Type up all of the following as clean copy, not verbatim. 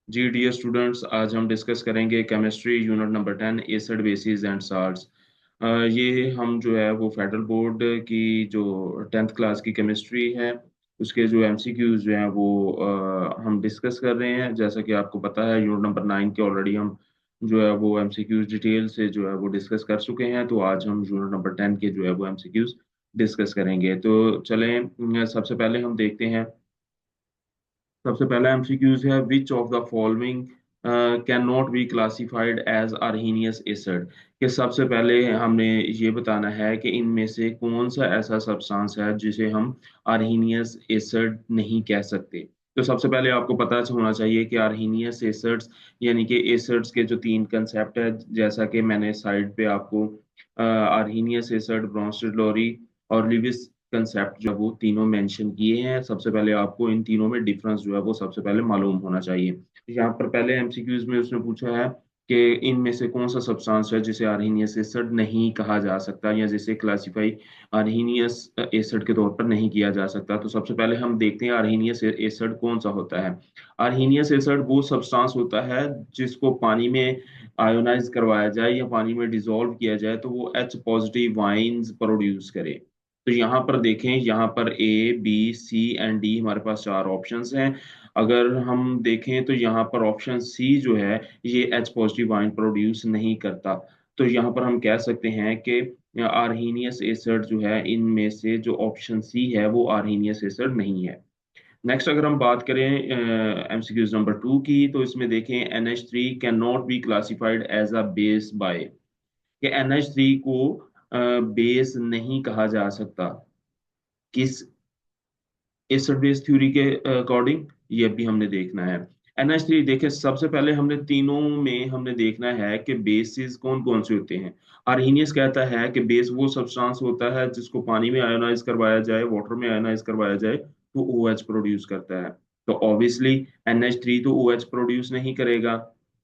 जी dear students, आज हम discuss करेंगे chemistry unit number 10 acid basis and salts. ये हम जो है वो फेडरल बोर्ड की जो 10th क्लास की केमिस्ट्री है उसके जो एमसीक्यूज जो हैं वो हम डिस्कस कर रहे हैं। जैसा कि आपको पता है यूनिट नंबर 9 के ऑलरेडी हम जो है वो एमसीक्यूज डिटेल से जो है वो डिस्कस कर चुके हैं। तो आज हम यूनिट नंबर 10 के जो है वो एमसीक्यूज डिस्कस करेंगे। तो चलें, सबसे पहले हम देखते हैं। सबसे पहला एमसीक्यूज है, which of the following can not be classified as Arrhenius acid. कि सबसे पहले हमने ये बताना है कि इनमें से कौन सा ऐसा सब्सटेंस है जिसे हम अर्हीनियस एसिड नहीं कह सकते। तो सबसे पहले आपको पता होना चाहिए कि अर्हीनियस एसिड्स यानी कि एसिड्स के जो तीन कंसेप्ट है, जैसा कि मैंने साइड पे आपको अर्हीनियस एसिड, ब्रोंस्टेड और लिविस कंसेप्ट जो है वो तीनों मेंशन किए हैं। सबसे पहले आपको इन तीनों में डिफरेंस जो है वो सबसे पहले मालूम होना चाहिए। यहाँ पर पहले एमसीक्यूज में उसने पूछा है कि इनमें से कौन सा सब्सटेंस है जिसे अर्हीनियस एसिड नहीं कहा जा सकता या जिसे क्लासिफाई अर्हीनियस एसिड के तौर पर नहीं किया जा सकता। तो सबसे पहले हम देखते हैं अर्हीनियस एसिड कौन सा होता है। अर्हीनियस एसिड वो सब्सटेंस होता है जिसको पानी में आयोनाइज करवाया जाए या पानी में डिसॉल्व किया जाए तो वो H पॉजिटिव आयंस प्रोड्यूस करे। तो यहाँ पर देखें, यहाँ पर A B C and D हमारे पास चार ऑप्शंस हैं। अगर हम देखें तो यहाँ पर ऑप्शन सी जो है ये H पॉजिटिव आयन प्रोड्यूस नहीं करता। तो यहाँ पर हम कह सकते हैं कि आर्हीनियस एसिड जो है इनमें से जो ऑप्शन सी है वो आर्हीनियस एसिड नहीं है। नेक्स्ट अगर हम बात करें एमसीक्यूज नंबर 2 की, तो इसमें देखें NH3 can not be classified as a base by. कि NH3 को बेस नहीं कहा जा सकता किस एसिड बेस थ्योरी के अकॉर्डिंग, ये भी हमने देखना है। NH3 देखें, सबसे पहले हमने तीनों में हमने देखना है कि बेसिस कौन कौन से होते हैं। आर्हीनियस कहता है कि बेस वो सब्सटेंस होता है जिसको पानी में आयोनाइज करवाया जाए, वाटर में आयोनाइज करवाया जाए तो OH प्रोड्यूस करता है। तो ऑब्वियसली NH3 तो OH प्रोड्यूस नहीं करेगा।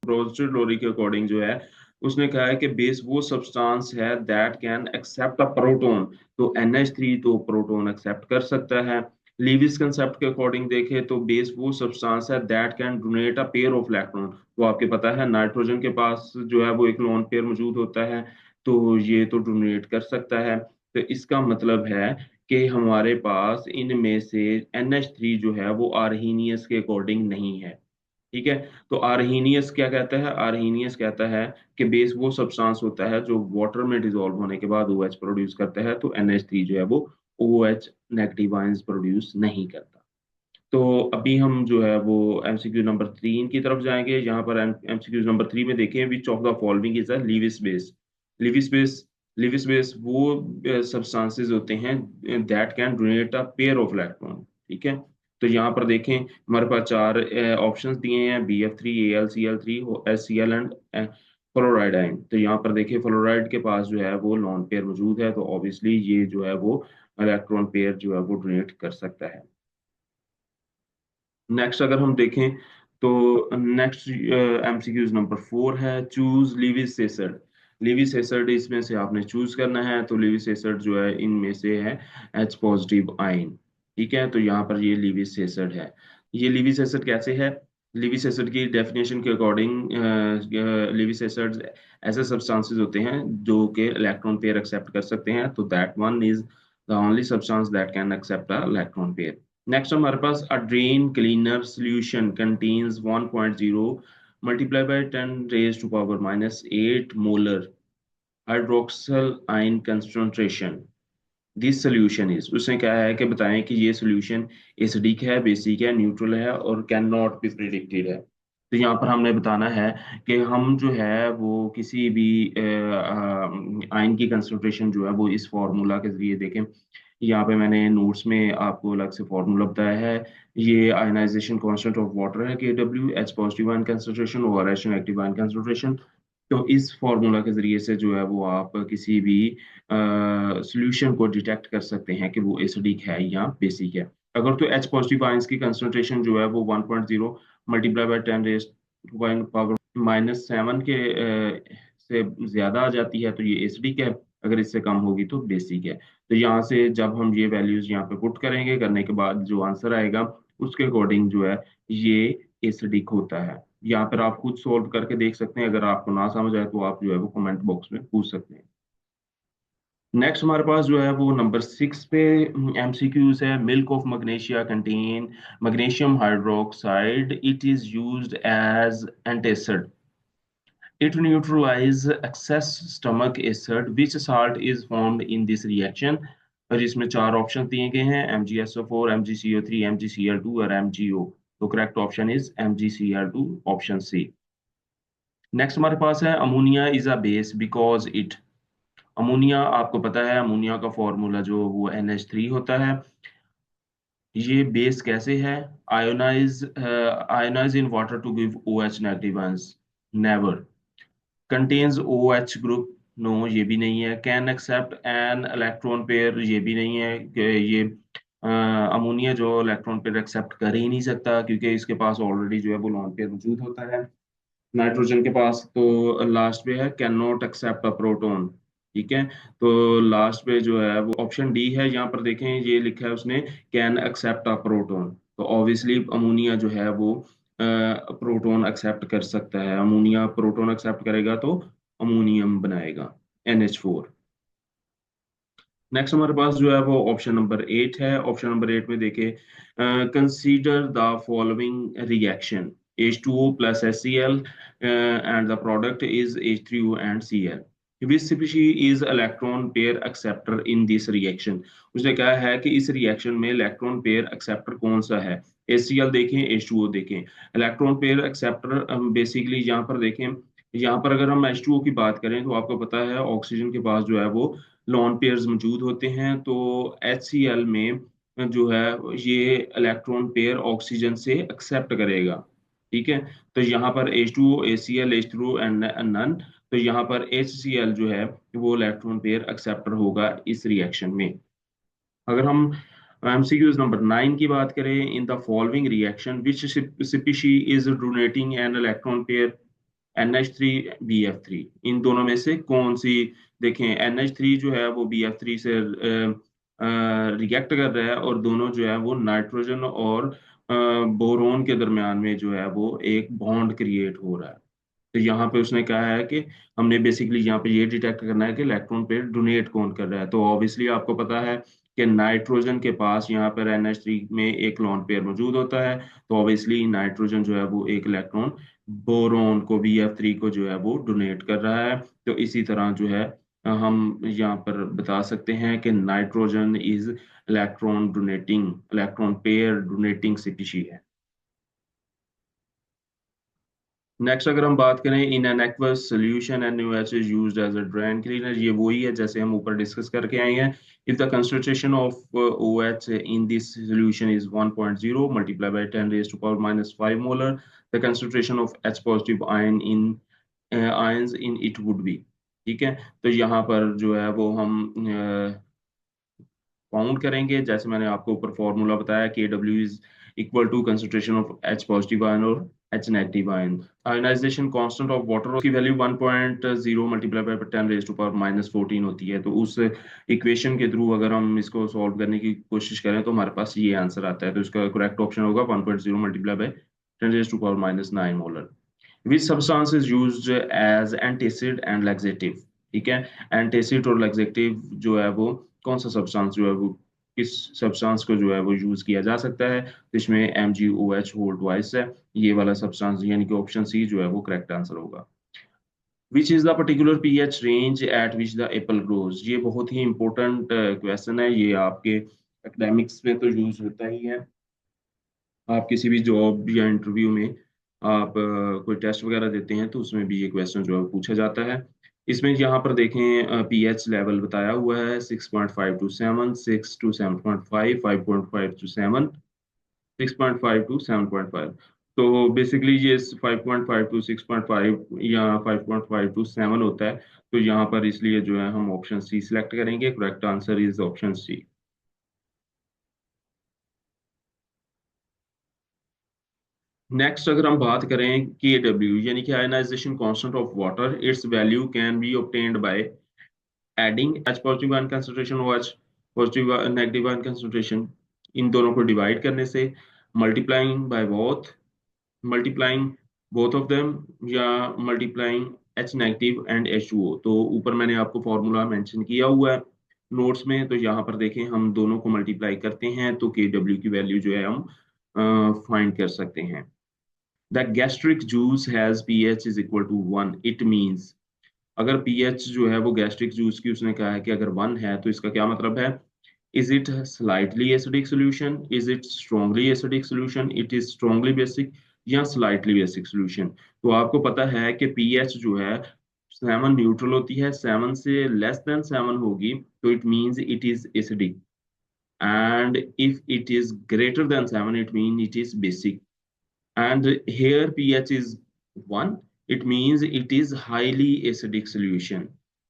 ब्रोस्टेड लोरी के अकॉर्डिंग जो है उसने कहा है कि बेस वो सब्सटेंस है that can accept a proton. तो NH3 तो प्रोटोन एक्सेप्ट कर सकता है। लीविस कंसेप्ट के अकॉर्डिंग देखें तो बेस वो सब्सटेंस है that can donate a pair of electron. तो आपके पता है नाइट्रोजन के पास जो है वो एक लोन पेयर मौजूद होता है, तो ये तो डोनेट कर सकता है। तो इसका मतलब है कि हमारे पास इनमें से NH3 जो है वो आर्हीनियस के अकॉर्डिंग नहीं है। ठीक है। तो आर्हीनियस क्या कहता है? आर्हीनियस कहता है कि बेस वो सब्सटेंस होता है जो वाटर में डिसॉल्व होने के बाद OH प्रोड्यूस करता है। तो NH3 जो है वो OH नेगेटिव आयंस प्रोड्यूस नहीं करता। तो अभी हम जो है वो एमसीक्यू नंबर 3 की तरफ जाएंगे। यहाँ पर एमसीक्यू नंबर 3 में देखें, विच of the following is a Lewis base. Lewis base Lewis base वो सब्सटेंसेस होते हैं that can donate a pair of electron. ठीक है। तो यहाँ पर देखें, हमारे पास चार ऑप्शंस दिए हैं, BF3, AlCl3, HCl and fluoride ion. तो यहाँ पर देखिए फ्लोराइड के पास जो है वो लॉन पेयर मौजूद है, तो ऑब्वियसली ये जो है वो इलेक्ट्रॉन पेयर जो है वो डोनेट कर सकता है। नेक्स्ट अगर हम देखें तो नेक्स्ट एमसीक्यूज नंबर 4 है, choose Lewis acid. Lewis acid इसमें से आपने चूज करना है। तो लिविस एसिड जो है इनमें से है H पॉजिटिव आयन। ठीक है। तो यहाँ पर ये लिविस एसिड है। ये लिविस एसिड कैसे है? लिविस एसिड की डेफिनेशन के अकॉर्डिंग लिविस एसिड ऐसे सब्सटेंसेस होते हैं जो कि इलेक्ट्रॉन पेयर एक्सेप्ट कर सकते हैं। तो that one is the only substance that can accept a electron pair. Next हमारे पास a drain cleaner solution contains 1.0 multiply by 10 raise to power minus 8 molar hydroxyl ion concentration. This solution is, उसने क्या है कि बताएं कि ये solution acidic है, बेसिक है, न्यूट्रल है और कैन नॉट बी प्रिडिक्टेड है। तो यहाँ पर हमने बताना है कि हम जो है वो किसी भी आयन की कंसंट्रेशन जो है वो इस फार्मूला के जरिए देखें। यहाँ पे मैंने नोट्स में आपको अलग से फॉर्मूला बताया है। ये आयनाइजेशन कांस्टेंट ऑफ वाटर है KW, H positive ion concentration, ORH negative ion concentration. तो इस फॉर्मूला के जरिए से जो है वो आप किसी भी सॉल्यूशन को डिटेक्ट कर सकते हैं कि वो एसिडिक है या बेसिक है। अगर तो H पॉजिटिव आयंस की कंसंट्रेशन जो है वो 1.0 multiply by 10 raise to power minus 7 के से ज्यादा आ जाती है तो ये एसिडिक है। अगर इससे कम होगी तो बेसिक है। तो यहाँ से जब हम ये वैल्यूज यहाँ पे पुट करेंगे, करने के बाद जो आंसर आएगा उसके अकॉर्डिंग जो है ये एसिडिक होता है। यहाँ पर आप खुद सोल्व करके देख सकते हैं, अगर आपको ना समझ आए तो आप जो है वो कमेंट बॉक्स में पूछ सकते हैं। नेक्स्ट हमारे पास जो है वो नंबर 6 पे एमसीक्यूज है। Milk of magnesia contain magnesium hydroxide, it is used as antacid, it neutralizes excess stomach acid, which salt is formed in this reaction। और इसमें चार ऑप्शन दिए गए हैं, MgSO4, MgCO3, MgCl2 और MgO। तो correct option is MgCl2, option C. Next हमारे पास है ammonia is a base because it. Ammonia आपको पता है, अमोनिया का फॉर्मूला जो वो NH3 होता है। ये बेस कैसे है? Ionize in water to give OH negative ions, never. Contains OH group, no ये भी नहीं है। Can accept an electron pair, ये भी नहीं है कि ये अमोनिया जो इलेक्ट्रॉन पेयर एक्सेप्ट कर ही नहीं सकता, क्योंकि इसके पास ऑलरेडी जो है वो लॉन पेयर मौजूद होता है नाइट्रोजन के पास। तो लास्ट पे है can not accept a proton. ठीक है, तो लास्ट पे जो है वो ऑप्शन डी है। यहाँ पर देखें ये लिखा है उसने कैन एक्सेप्ट अ प्रोटॉन, तो ऑब्वियसली अमोनिया जो है वो प्रोटॉन एक्सेप्ट कर सकता है। अमोनिया प्रोटॉन एक्सेप्ट करेगा तो अमोनियम बनाएगा, NH4। नेक्स्ट हमारे पास जो है वो ऑप्शन नंबर 8 है। ऑप्शन नंबर 8 में देखे, consider the following reaction, H2O plus HCl and the product is H3O and Cl, which species is electron pair acceptor in this reaction। उसने कहा है कि इस रिएक्शन में इलेक्ट्रॉन पेयर एक्सेप्टर कौन सा है। HCl देखें, H2O देखें। इलेक्ट्रॉन पेयर एक्सेप्टर बेसिकली यहाँ पर देखें, यहाँ पर अगर हम H2O की बात करें तो आपको पता है ऑक्सीजन के पास जो है वो लॉन पेयर्स मौजूद होते हैं। तो HCl में जो है ये इलेक्ट्रॉन पेयर ऑक्सीजन से एक्सेप्ट करेगा। ठीक है, तो यहाँ पर H2O, ACl, H3O and none. तो यहाँ पर HCl जो है वो इलेक्ट्रॉन पेयर एक्सेप्टर होगा इस रिएक्शन में। अगर हम एमसीक्यूज नंबर 9 की बात करें, in the following reaction which species is donating N electron pair, NH3, BF3, इन दोनों में से कौन सी? देखें NH3 जो है वो BF3 से रिएक्ट कर रहा है, और दोनों जो है वो नाइट्रोजन और बोरोन के दरमियान में जो है वो एक बॉन्ड क्रिएट हो रहा है। तो यहाँ पे उसने कहा है कि हमने बेसिकली यहाँ पे ये डिटेक्ट करना है कि इलेक्ट्रॉन पेयर डोनेट कौन कर रहा है। तो ऑब्वियसली आपको पता है कि नाइट्रोजन के पास यहाँ पर NH3 में एक लोन पेयर मौजूद होता है। तो ऑब्वियसली नाइट्रोजन जो है वो एक इलेक्ट्रॉन बोरोन को, BF3 को जो है वो डोनेट कर रहा है। तो इसी तरह जो है हम यहाँ पर बता सकते हैं कि nitrogen is electron pair donating species है। नेक्स्ट अगर हम बात करें, in an aqueous solution NaOH is used as a drain cleaner, ये वही है जैसे हम ऊपर डिस्कस करके आए हैं। If the concentration of OH in this solution is 1.0 multiplied by 10 raised to power minus 5 molar, the concentration of H positive ions in it would be। ठीक है, तो यहाँ पर जो है वो हम फाउंड करेंगे, जैसे मैंने आपको ऊपर फॉर्मूला बताया, KW is equal to concentration of H positive ion और H negative ion. Ionization constant of water की value 1.0 multiply by 10 raise to power minus 14 होती है। तो उस इक्वेशन के थ्रू अगर हम इसको सॉल्व करने की कोशिश करें तो हमारे पास ये आंसर आता है। तो इसका करेक्ट ऑप्शन होगा 1.0 multiply by 10 raise to power minus 9 molar. Which substance is used as antacid and laxative. ठीक है, एंटासिड और लैक्सेटिव जो है वो कौन सा सब्सटेंस जो है वो, किस सब्सटेंस को जो है वो यूज किया जा सकता है? तो इसमें MgOH होल ट्वाइस है, ये वाला सब्सटेंस, यानी कि ऑप्शन सी जो है वो करेक्ट आंसर होगा। Which is the particular pH range at which the Apple grows, ये बहुत ही इंपॉर्टेंट क्वेश्चन है। ये आपके एकेडमिक्स में तो यूज होता ही है। आप किसी भी जॉब या इंटरव्यू में आप कोई टेस्ट वगैरह देते हैं तो उसमें भी ये क्वेश्चन जो है वो पूछा जाता है। इसमें यहाँ पर देखें pH लेवल बताया हुआ है 6.5 टू 7, 6 टू 7.5, 5.5 टू 7, 6.5 टू 7.5। तो बेसिकली ये 5.5 टू 6.5 या 5.5 टू 7 होता है। तो यहाँ पर इसलिए जो है हम ऑप्शन सी सिलेक्ट करेंगे। Correct answer is option C. Next अगर हम बात करें KW यानी कि ionization constant of water, its value can be obtained by adding H positive ion concentration और H positive negative ion concentration, इन दोनों को डिवाइड करने से, multiplying by both, multiplying both of them, या multiplying H negative and H2O। तो ऊपर मैंने आपको फॉर्मूला मेंशन किया हुआ है नोट्स में, तो यहाँ पर देखें हम दोनों को मल्टीप्लाई करते हैं तो KW की वैल्यू जो है हम फाइंड कर सकते हैं। The gastric juice has pH is equal to 1, it means, अगर pH जो है वो गैस्ट्रिक जूस की उसने कहा है कि अगर 1 है तो इसका क्या मतलब है? Is it slightly acidic solution, is it strongly acidic solution, it is strongly basic, या स्लाइटली बेसिक सोल्यूशन। तो आपको पता है कि pH जो है 7 न्यूट्रल होती है, 7 से लेस देन 7 होगी तो it means it is acidic, and if it is greater than 7 it mean it is basic, and here pH is 1, it means it is highly acidic solution,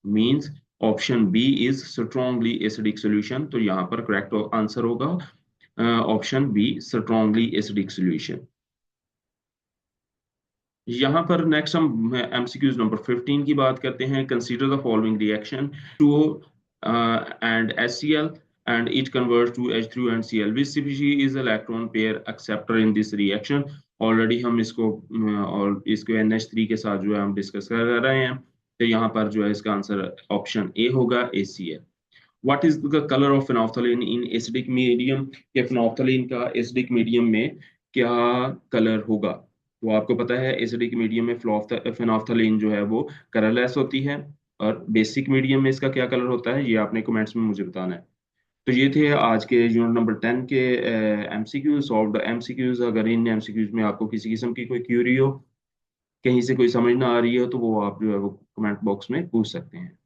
means option B is strongly acidic solution। तो यहाँ पर correct answer होगा option B, strongly acidic solution. यहाँ पर next हम MCQs number 15 की बात करते हैं। Consider the following reaction, two and HCl and it converts to H3 and Cl, which species is electron pair acceptor in this reaction। Already हम इसको और इसको NH3 के साथ जो है हम डिस्कस कर रहे हैं, तो यहाँ पर जो है इसका आंसर ऑप्शन ए होगा, ACl। What is the colour of phenolphthalein in acidic medium, या फेनोल्फथालीन का एसिडिक मीडियम में क्या कलर होगा? तो आपको पता है एसिडिक मीडियम में फेनोल्फथालीन जो है वो कलरलेस होती है, और बेसिक मीडियम में इसका क्या कलर होता है, ये आपने कमेंट्स में मुझे बताना है। तो ये थे आज के यूनिट नंबर 10 के MCQs, सॉल्व्ड MCQs। अगर इन MCQs में आपको किसी किस्म की कोई क्यूरी हो, कहीं से कोई समझ ना आ रही हो, तो वो आप जो है वो कमेंट बॉक्स में पूछ सकते हैं।